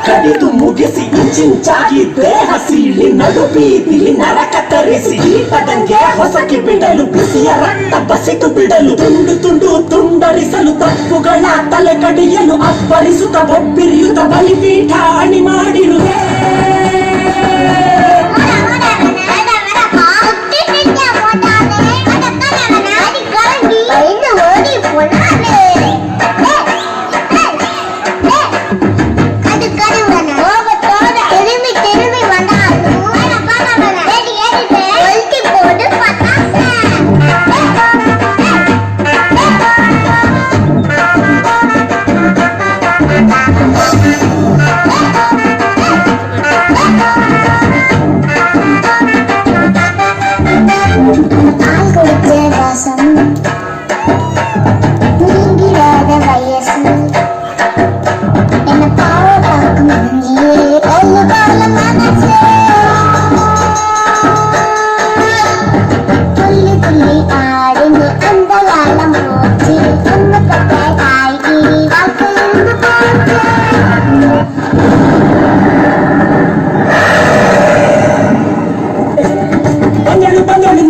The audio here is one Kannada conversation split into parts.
ಕಡಿದು ಮುಗಿಸಿ ಇಂಚಿಂಚಾಗಿ ದೇಹ ಸೀಳಿ ನಡು ಬೀದಿಲಿ ನರಕ ತರಿಸಿ ಕೀಟದಂಗೆ ಹೊಸಕಿ ಬಿಡಲು ಬಿಸಿಯ ರಕ್ತ ಬಸಿತು ಬಿಡಲು ತುಂಡು ತುಂಡು ತುಂಡರಿಸಲು ತಪ್ಪುಗಳ ತಲೆ ಕಡಿಯಲು ಅಪ್ಪರಿಸುತ್ತ ಬೊಬ್ಬಿರಿಯುತ್ತ ಬಲಿಪೀಠ ಅಣಿ ಮಾಡಿರುವೆ.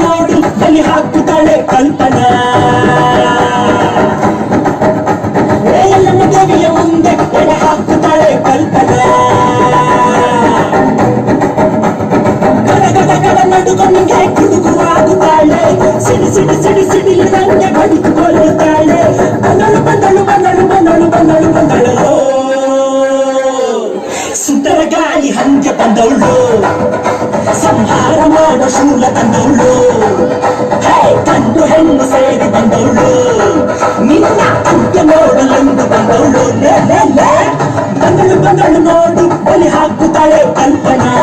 ನೋಡು ಬಲಿ ಹಾಕುತ್ತಾಳೆ ಕಲ್ಪನಾ, ಎಲ್ಲಮ್ಮ ದೇವಿಯ ಮುಂದೆ ಎಡೆ ಹಾಕುತ್ತಾಳೆ ಕಲ್ಪನಾ. ಗಡ ನಡುಗನಿಗೆ ಕುಡುಕುವಾಗುತ್ತಾಳೆ, ಸಿಡಿ ಸಿಡಿ ಸಿಡಿ ಸಿಡಿಲು ನಂಗೆ ಬಡಿದುಕೊಳ್ಳುತ್ತಾಳೆ. ಬಂದಳು ಬಂದಳು ಬಂದಳು ಬಂದಳು ಬಂದಳು ಬಂದಳು ಸುಂದರ ಗಾಳಿ ಹಂಗೆ ಬಂದವಳು, ಸಂಹಾರ ಮಾಡೋ ಶೂಲ ತಂದವಳು. ಗಂಡು ಹೆಣ್ಣು ಸೇರಿ ಬಂದವಳು, ನಿನ್ನ ಅಂತ್ಯ ನೋಡಲೆಂದು ಬಂದವಳು. ಬಂದಳು ಬಂದಳು ನೋಡು ಬಲಿ ಹಾಕುತ್ತಾಳೆ ಕಲ್ಪನಾ,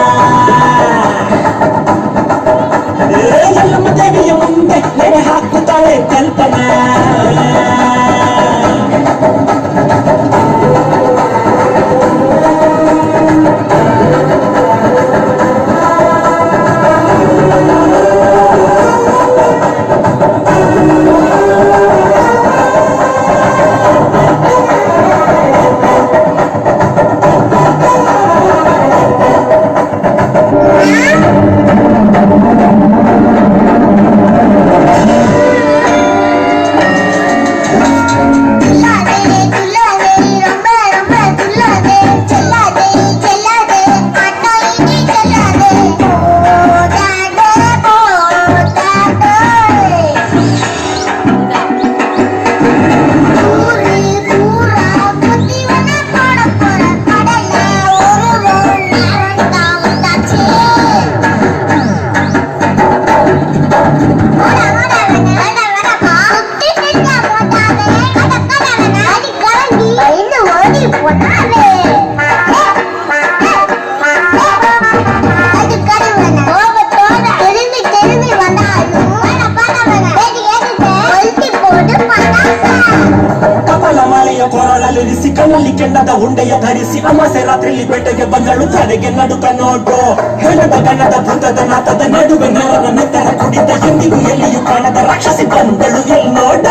ಎಲ್ಲಮ್ಮ ದೇವಿಯ ಮುಂದೆ ಎಡೆ ಹಾಕುತ್ತಾಳೆ ಕಲ್ಪನಾ. ಕೊರಳಲಿರಿಸಿ ಕಣ್ಣಲ್ಲಿ ಕೆಂಡದ ಉಂಡೆಯ ಧರಿಸಿ ಅಮಾಸೆ ರಾತ್ರಿಲಿ ಬೆಟ್ಟಗೆ ಬಂದಳು. ತಲೆಗೆ ನಡುಕ ನೋಡು ಹೆಣದ ಗಣದ ಭೂತದ ನಾಥದ ನಡುವೆ ನರನ ನೆತ್ತರ ಕುಡಿದ ಎಂದಿಗೂ ಎಲ್ಲಿಯೂ ಕಾಣದ ರಾಕ್ಷಸಿ ಬಂದಳು ಎಲ್ಲಿ ನೋಡ.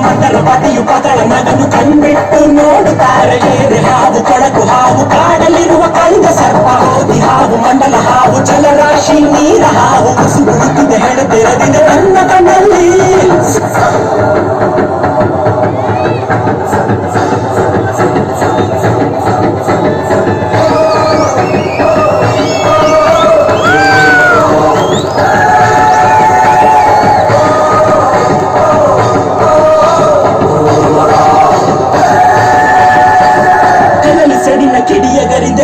ಮಂದರ ಪತಿಯು ಪಗಳ ಮಗನು ಕಣ್ಬಿಟ್ಟು ನೋಡುತ್ತಾರೆ. ಏರೆ ಹಾವು ಕೊಳಕು ಹಾವು ಕಾಡಲಿರುವ ಕಳಿದ ಸರ್ಪ ಹೋದಿ ಹಾವು ಮಂಡಲ ಹಾವು ಜಲರಾಶಿ ನೀರ ಹಾವು ಉಸುಗುಡುತ್ತಿದೆ ಹೆಣತೆರದಿದೆ ನನ್ನ ಕಣ್ಣಲ್ಲಿ.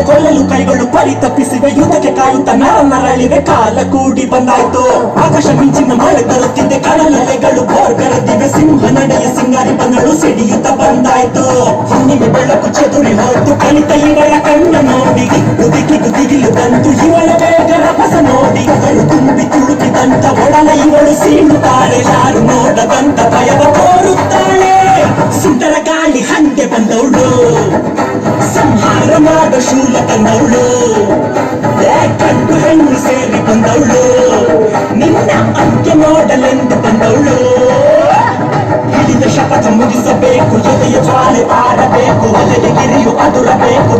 ಕೊಲ್ಲಲು ಕೈಗಳು ಪರಿ ತಪ್ಪಿಸಿವೆ, ಯುದ್ಧಕ್ಕೆ ಕಾಯುತ್ತ ನರಳಿವೆ. ಕಾಲ ಕೂಡಿ ಬಂದಾಯ್ತು, ಆಕಾಶ ಮಿಂಚಿನ ಮಳೆ ತರುತ್ತಿದೆ, ಕಡಲೆಗಳು ಬೋರ್ ಕರೆದಿವೆ. ಸಿಂಹ ನಡೆಯ ಸಿಂಗಾರಿ ಬಂದಳು ಸಿಡಿಯುತ್ತ ಬಂದಾಯ್ತು. ಹುಣ್ಣಿಮೆ ಬೆಳಕು ಚದುರಿ ಹೋಯ್ತು, ಕಲಿತ ಇವಳ ಕಣ್ಣ ನೋಡಿ ಕಿಕ್ಕು ದಿಗಿಲು ಬಂತು. ಇವಳ ಬೇಗ ರಭಸ ನೋಡಿ ಅವಳು ತುಂಬಿ ತುಳುಕಿದಂತ ಒಡಲ ಇವಳು ಸೀಳುತ್ತಾಳೆ. ಯಾರು ನೋಡದಂತ ಭಯವ ತೋರುತ್ತಾಳೆ. ಸುಂದರ ಗಾಳಿ ಹಂಗೆ ಬಂದವಳು, ಸಂಹಾರ ಮಾಡ ಶೂಲ ತಂದವಳು. ಗಂಡು ಹೆಣ್ಣು ಸೇರಿ ಬಂದವಳು, ನಿನ್ನ ಅಂತ್ಯ ನೋಡಲೆಂದು ಬಂದವಳು. ಹಿಡಿದ ಶಪಥ ಮುಗಿಸಬೇಕು ಎದೆಯ ಜ್ವಾಲೆ ಆರಬೇಕು ಒಲೆಗೆ ಗಿರಿಯು ಅದುರಬೇಕು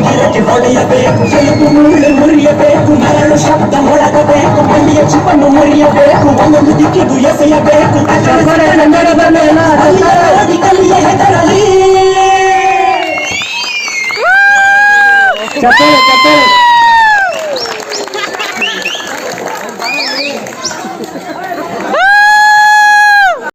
ಗಿರಕ್ಕೆ ಹೊಡೆಯಬೇಕು ಎಲುಬು ಮುಳ್ಳು ಮುರಿಯಬೇಕು ಮರಳು ಶಬ್ದ ಮೊಳಗಬೇಕು ಮಂಡಿಯ ಚಿಪ್ಪನ್ನು ಮುರಿಯಬೇಕು ಒಂದೊಂದು ದಿಕ್ಕಿಗೂ ಎಸೆಯಬೇಕು ಕಲಿಯ ಹೆದರಲಿ.